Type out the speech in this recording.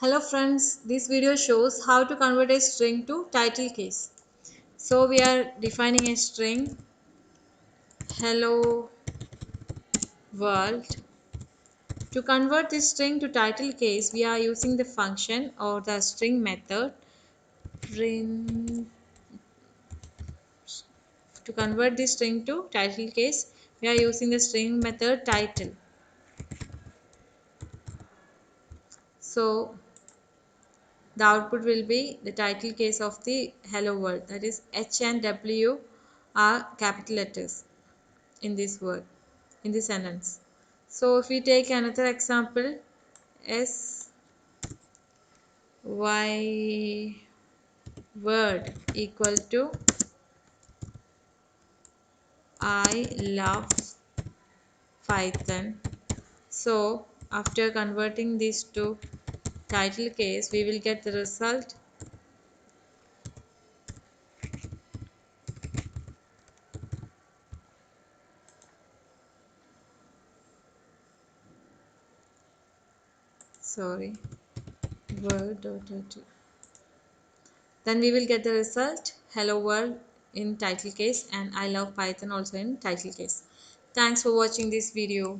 Hello friends, this video shows how to convert a string to title case. So we are defining a string hello world. To convert this string to title case, we are using the function or the string method print. To convert this string to title case, we are using the string method title. So the output will be the title case of the hello world, that is H and W are capital letters in this word, in this sentence. So if we take another example, S Y word equal to I love Python. So after converting these to title case, we will get the result sorry word dot. Then we will get the result hello world in title case and I love Python also in title case. Thanks for watching this video.